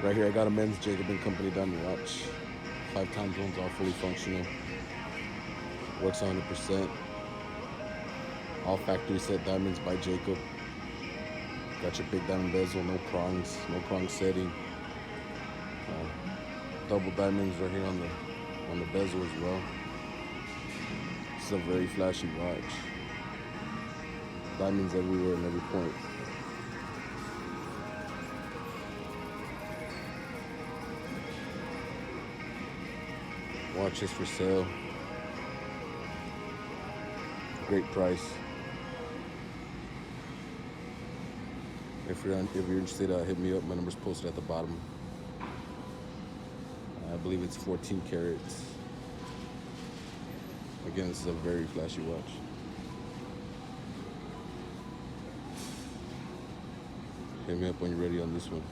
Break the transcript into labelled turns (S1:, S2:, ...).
S1: Right here, I got a men's Jacob & Company diamond watch. 5 time zones, all fully functional. Works 100%. All factory set diamonds by Jacob. Got your big diamond bezel, no prongs, no prong setting. Double diamonds right here on the bezel as well. This is a very flashy watch. Diamonds everywhere and every point. Watch is for sale. Great price. If you're interested, hit me up. My number's posted at the bottom. I believe it's 14 carats. Again, this is a very flashy watch. Hit me up when you're ready on this one.